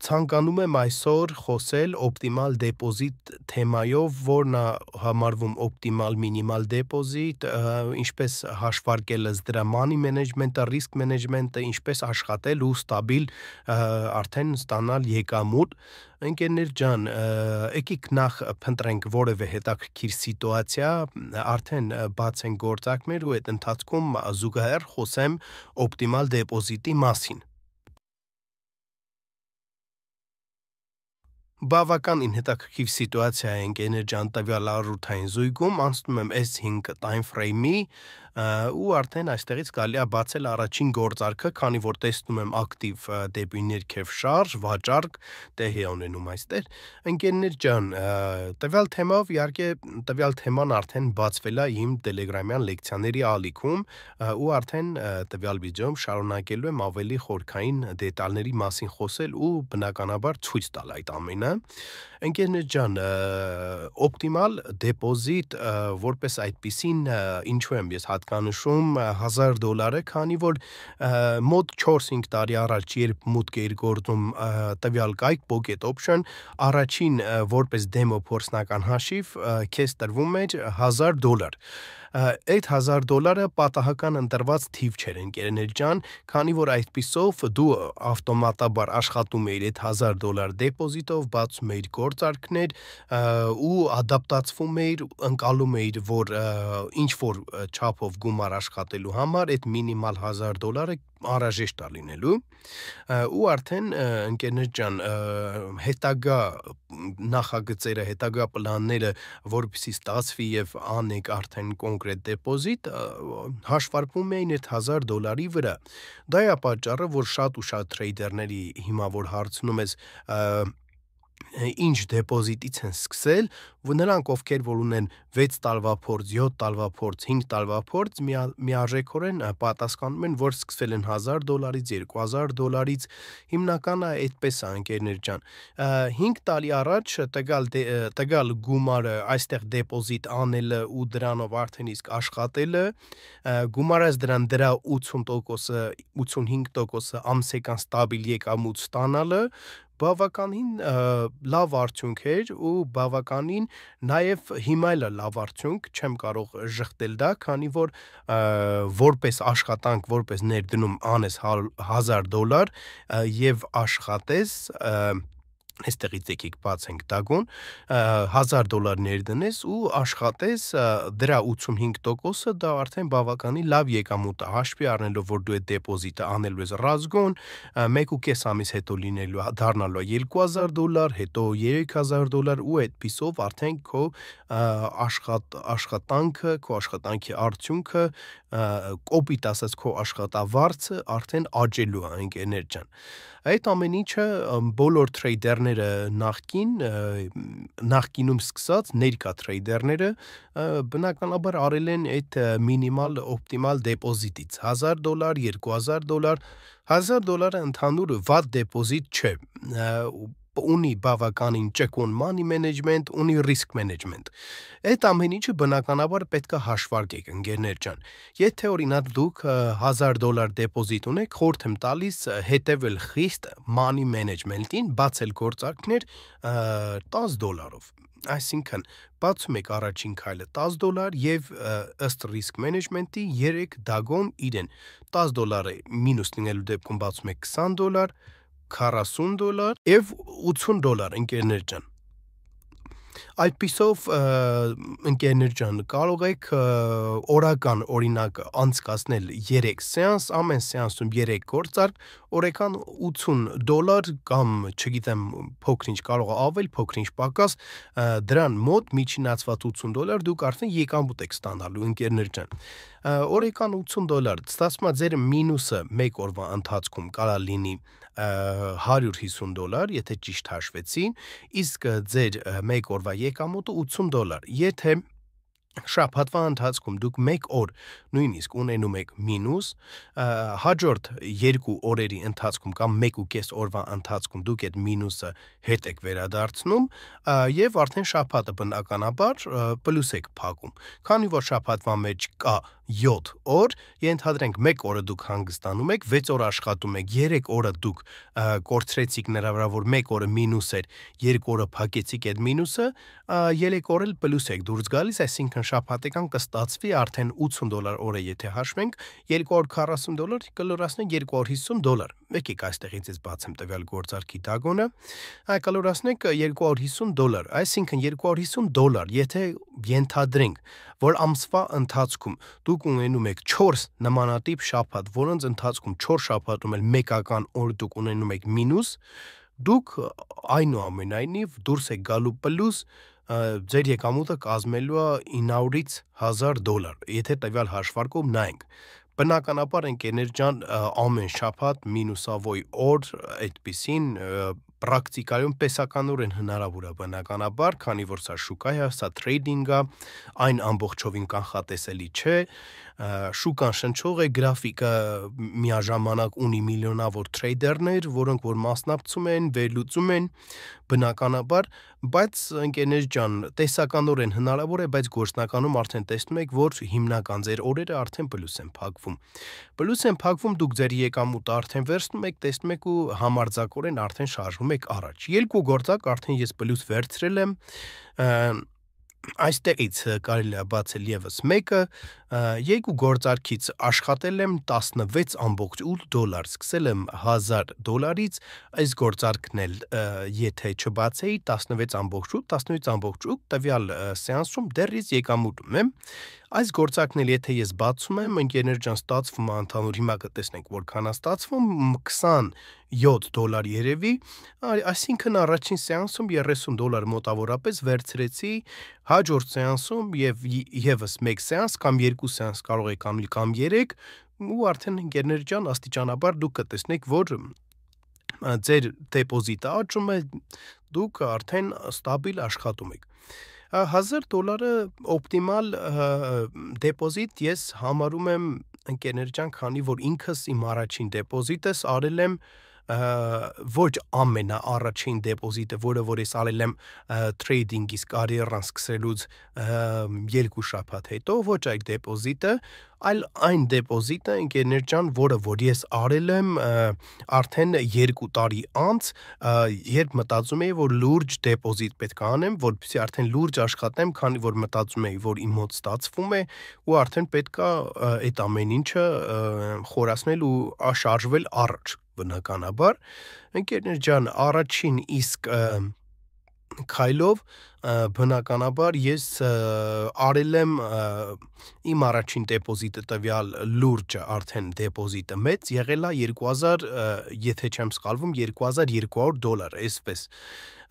Ցանկանում եմ այսօր խոսել օպտիմալ դեպոզիտ թեմայով, որն է համարվում օպտիմալ մինիմալ դեպոզիտ, ինչպես հաշվարկել դրա money management-ը, risk management-ը, ինչպես աշխատել ու ստաբիլ արդեն ստանալ եկամուտ։ Ընկերներ ջան, եկեք նախ փնտրենք որևէ հետաքրքիր սիտուացիա, արդեն բացենք գործակներ ու այդ ընթացքում զուգահեռ խոսեմ օպտիմալ դեպոզիտի մասին։ Բավականին հետաքրքիր սիտուացիա է ընկերներ ջան տվյալ առօրյային զույգում, անցնում եմ S5 time frame-ի ու արդեն այստեղից կարելի է բացել առաջին գործարքը, քանի որ տեսնում եմ ակտիվ դեպի ներքև շարժ, վաճառք տեղի ունենում այստեղ։ Ընկերներ ջան, տվյալ թեմայով իհարկե տվյալ թեման արդեն բացվել է իմ Telegram-յան լեկցիաների ալիքում ու արդեն տվյալ վիդեոում շարունակելու եմ ավելի խորքային դետալների մասին խոսել ու բնականաբար ցույց տալ այդ ամենը։ Ընկերներ ջան, օպտիմալ դեպոզիտ որպես այդպիսին ինչու եմ ես հատկանշում $1000-ը, քանի որ մոտ 4-5 տարի առաջ երբ մուտք էիր գործում տվյալ կայք Pocket Option, առաջին որպես դեմո փորձնական հաշիվ քեզ տրվում էր $1000։ Այդ $1000-ը պատահական ընտրված թիվ չէր ընկերներ ջան, քանի որ այդպիսով դու ավտոմատաբար աշխատում էիր այդ $1000 դեպոզիտով, բացում էիր գործարքներ ու ադապտացվում էիր, ընկալում էիր, որ ինչ որ չափով գումար աշխատելու համար այդ մինիմալ $1000-ը անհրաժեշտ է լինելու ու արդեն ընկերներ ջան հետագա նախագծերը, հետագա պլանները, որպեսզի ստացվի եւ անեք արդեն կոնկրետ դեպոզիտ, հաշվարկվում էին այդ $1000-ի վրա։ Դա է պատճառը, որ շատ ու շատ տրեյդերների հիմա որ հարցնում ես ինչ դեպոզիտից են սկսել, նրանք ովքեր որ ունեն 6 տարվա փորձ, 7 տարվա փորձ, 5 տարվա փորձ, միարժեքորեն պատասխանում են, որ սկսվել են $1000-ից, $2000-ից, հիմնականը այդպես է ընկերներ ջան։ 5 տարի առաջ տվյալ գումարը այստեղ դեպոզիտ անելը ու դրանով արդեն իսկ աշխատելը, գումարած դրա 80%-ը, 85%-ը ամսեկան ստաբիլ եկամուտ ստանալը բավականին լավ արդյունք էր ու բավականին նաև հիմա էլ լավ արդյունք, չեմ կարող ժխտել դա, քանի որ որպես աշխատանք, որպես ներդնում անես $1000 եւ աշխատես Այստեղից եկեք բացենք տագոն, $1000 ներդնես ու աշխատես դրա 85%-ը դա արդեն բավականին լավ եկամուտ է, հաշվի առնելով, որ դու այդ դեպոզիտը անելու ես ռազգոն, 1.5 ամիս հետո լինելու դառնալու է $2000, հետո $3000 ու այդպիսով արդեն քո աշխատանքը, քո աշխատանքի արդյունքը, կոպիտ ասած քո աշխատավարձը արդեն աճելու է ընկերներ ջան։ Այդ ամեն ինչը բոլոր տրեյդերները նախկինում սկսած ներկա տրեյդերները բնականաբար արել են այդ մինիմալ օպտիմալ դեպոզիտից $1000, $2000, $1000-ը ընդհանուր վատ դեպոզիտ չէ, ունի բավականին ճկուն money management, ունի risk management։ Այդ ամեն ինչը բնականաբար պետք է հաշվարկեք ընկերներ ջան։ Եթե օրինակ դուք $1000 դեպոզիտ ունեք, խորհուրդ եմ տալիս հետևել խիստ money management-ին, բացել գործարքներ $10-ով։ Այսինքն բացում եք առաջին քայլը $10 եւ ըստ risk management-ի 3 դագոն իրեն $10-ը մինուս լինելու դեպքում բացում եք $20, $40 եւ $80 ընկերներ ջան։ Այդպիսով ընկերներ ջան կարող եք օրական օրինակ անցկացնել 3 սեանս, ամեն սեանսում 3 գործարք, օրական $80 կամ չգիտեմ փոքր-ինչ կարող է ավել, փոքր-ինչ պակաս, դրան մոտ միջինացված $80 դուք արդեն եկամուտ եք ստանալու ընկերներ ջան։ Օրական $80, ստացվում է ձեր մինուսը մեկ օրվա ընթացքում կարա լինի $150, եթե ճիշտ հաշվեցին, իսկ ձեր մեկ օրվա եկամուտը $80։ Եթե շաբաթվա ընթացքում դուք մեկ օր նույնիսկ ունենում եք մինուս, հաջորդ 2 օրերի ընթացքում կամ 1.5 օրվա ընթացքում դուք այդ մինուսը հետ եք վերադարձնում եւ արդեն շաբաթը բնականաբար պլյուս եք փակում։ Քանի որ շաբաթվա մեջ կա 7 օր, ենթադրենք 1 օրը դուք հանգստանում եք, 6 օր աշխատում եք, 3 օրը դուք կորցրեցիք նրա որ 1 օրը մինուս էր, 2 օրը փակեցիք այդ մինուսը, 3 օր էլ պլյուս եք դուրս գալիս, այսինքն շաբաթական կստացվի արդեն $80 օրը, եթե հաշվենք, $240 կլորացնենք $250։ Եկեք այստեղից ես բացեմ տվյալ գործարքի դագոնը, կլորացնենք $250, այսինքն $250, եթե ենթադրենք, որ ամսվա ընթացքում դուք ունենում եք 4 նմանատիպ շաբաթ, որոնց ընթացքում 4 շաբաթում էլ մեկական օր դուք ունենում եք մինուս, դուք այնուամենայնիվ դուրս եք գալու պլյուս, ձեր եկամուտը կազմելու է $900-ից $1000, եթե տվյալ հաշվարկով նայենք։ Բնականաբար ընկերներ ջան, ամեն շաբաթ մինուսավոր օր այդպիսին պրակտիկայում տեսականորեն հնարավոր է բնականաբար, քանի որ սա շուկա է, սա թրեյդինգ է, այն ամբողջովին կանխատեսելի չէ, շուկան շնչող է, գրաֆիկը միաժամանակ ունի միլիոնավոր թրեյդերներ, որոնք որ մասնակցում են, վերլուծում են, բնականաբար, բայց ընկերներ ջան, տեսականորեն հնարավոր է, բայց գործնականում արդեն տեսնում եք, որ հիմնական ձեր օրերը արդեն պլյուս են փակվում։ Պլյուս են փակվում, դուք ձեր եկամուտը արդեն վերցնում եք, տեսնում եք ու համարձակորեն արդեն շարժվում եք առաջ։ Երկու գործակ արդեն ես պլյուս վերցրել եմ, այստեղից կարելի է բացել ևս մեկը, երկու գործարքից աշխատել եմ $16.8, սկսել եմ $1000-ից, այս գործարքն էլ եթե չբացեի 16.8, 16.8 տվյալ սեանսում դեռ ես եկամուտում եմ, այս գործարքն էլ եթե ես բացում եմ, ընկերներ ջան, ստացվում է ընդհանուր, հիմա կտեսնենք որքան է ստացվում, $27 երևի, այսինքն առաջին սեանսում $30 մոտավորապես վերցրեցի, հաջորդ սեանսում եւ եւս մեկ սեանս կամ երկու սեանս կարող եք անել կամ 3 ու արդեն ընկերներ ջան, աստիճանաբար դուք կտեսնեք, որ ձեր դեպոզիտը աճում է, դուք արդեն ստաբիլ աշխատում եք։ $1000 օպտիմալ դեպոզիտ ես համարում եմ, ընկերներ ջան, քանի որ ինքս իմ առաջին դեպոզիտս արել եմ ոչ ամենաառաջին դեպոզիտը, որը որ ես արել եմ թրեյդինգիս կարիերան սկսելուց 2 շաբաթ հետո, ոչ այդ դեպոզիտը, այլ այն դեպոզիտը, ընկերներ ջան, որը որ ես արել եմ արդեն 2 տարի անց, երբ մտածում էի, որ լուրջ դեպոզիտ պետք է անեմ, որպեսզի արդեն լուրջ աշխատեմ, քանի որ մտածում էի, որ իմ մոտ ստացվում է ու արդեն պետք է այդ ամեն ինչը խորացնել ու շարժվել առաջ, բնականաբար։ Ընկերներ ջան, առաջին իսկ քայլով բնականաբար ես արել եմ իմ առաջին դեպոզիտը տվյալ լուրջ արդեն դեպոզիտը մեծ եղել է 2000, եթե չեմ սխալվում, $2200, այսպես,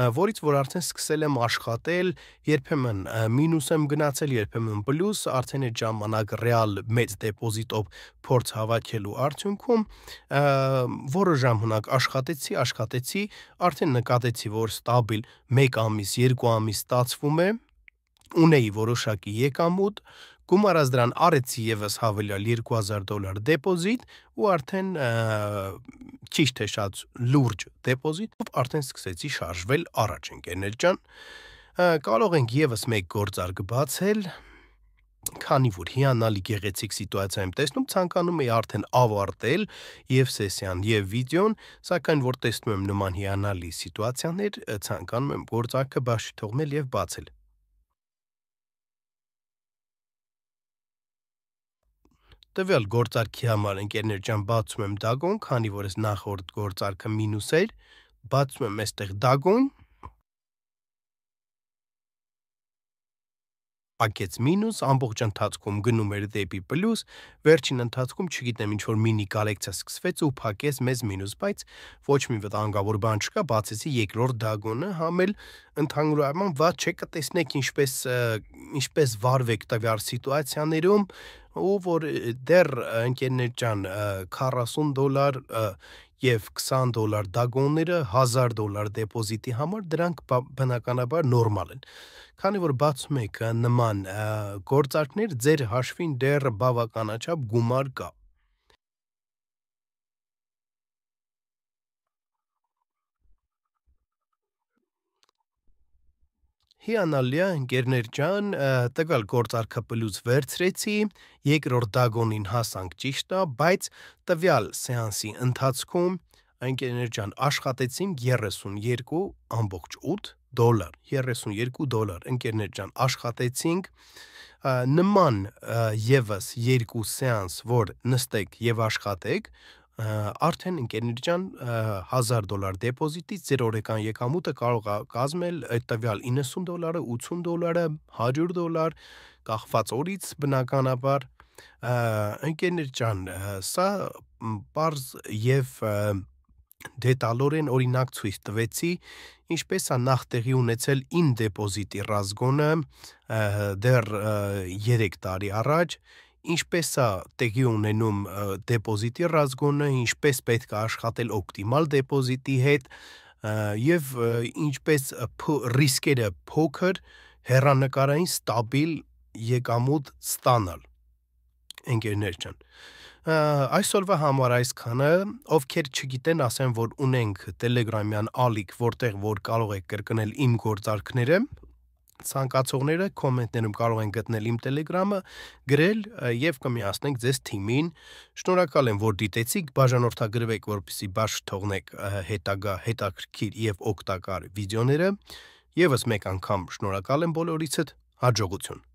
որից որ արդեն սկսել եմ աշխատել, երբեմն մինուս եմ գնացել, երբեմն պլյուս, արդեն այդ ժամանակ ռեալ մեծ դեպոզիտով փորձ հավաքելու արդյունքում որը ժամանակ աշխատեցի, արդեն նկատեցի, որ ստաբիլ 1 ամիս, 2 ամիս ստացվում է, ունեի որոշակի եկամուտ, գումարած դրան արեցի ևս հավելյալ $2000 դեպոզիտ ու արդեն քիչ թե շատ լուրջ դեպոզիտով արդեն սկսեցի շարժվել առաջ, ընկերներ ջան, կարող ենք ևս մեկ գործարք բացել, քանի որ հիանալի գեղեցիկ սիտուացիա եմ տեսնում, ցանկանում էի արդեն ավարտել եւ սեսիան եւ վիդեոն, սակայն որ տեսնում եմ նման հիանալի սիտուացիաներ, ցանկանում եմ գործարքը բաց չթողնել եւ բացել։ Տվյալ գործարքի համար, ընկերներ ջան, բացում եմ դագոն, քանի որ այս նախորդ գործարքը մինուս էր, բացում եմ այստեղ դագոն, փակեց մինուս, ամբողջ ընթացքում գնում էր դեպի պլյուս, վերջին ընթացքում չգիտեմ ինչ որ մինի կալեկցիա սկսվեց ու փակեց մեզ մինուս, բայց ոչ մի վտանգավոր բան չկա, բացեցի երկրորդ դագոնը, համել ընդհանուր առմամբ վատ չէ, կտեսնեք ինչպես վարվեք տվյալ սիտուացիաներում, ու որ դեռ ընկերներ ջան $40 եւ $20 դագոնները $1000 դեպոզիտի համար դրանք բնականաբար նորմալ են։ Քանի որ բացում եք նման գործարքներ, ձեր հաշվին դեռ բավականաչափ գումար կա։ Հիանալի է, ընկերներ ջան, տվյալ գործարքը պլյուս վերցրեցի, երկրորդ դագոնին հասանք ճիշտ է, բայց տվյալ սեանսի ընթացքում ընկերներ ջան աշխատեցինք 32.8 դոլար, 32 դոլար, ընկերներ ջան աշխատեցինք, նման եվս երկու սեանս, որ նստեք և աշխատեք, արդեն ընկերներ ջան $1000 դեպոզիտից ձեր օրական եկամուտը կարող է կազմել այդ տվյալ 90 դոլարը, 80 դոլարը, $100, կախված օրից բնականաբար, ընկերներ ջան, սա պարզ և դետալորեն օրինակ ցույց տվեցի, ինչպես է նախ տեղի ունեցել իմ դեպոզիտի ռազգոնը դեռ 3 տարի առաջ, ինչպես է տեղի ունենում դեպոզիտի ռազգոնը, ինչպես պետք է աշխատել օպտիմալ դեպոզիտի հետ և ինչպես ռիսկերը փոքր հեռանկարային ստաբիլ եկամուտ ստանալ, ընկերներ ջան։ Այսօրվա համար այսքանը, ովքեր չգիտեն, ասեմ, որ ունենք տելեգրամյան ալիք, որտեղ որ կարող եք կրկնել իմ գործարքները, ցանկացողները կոմենտներում կարող են գտնել իմ տելեգրամը, գրել և կմիացնենք ձեզ թիմին, շնորհակալ եմ, որ դիտեցիք, բաժանորդագրվեք, որպեսզի բաց չթողնեք հետագա հետաքրքիր և օգտակար վիդեոները, ևս մեկ անգամ շնորհակալ եմ բոլորիցդ, հաջողություն։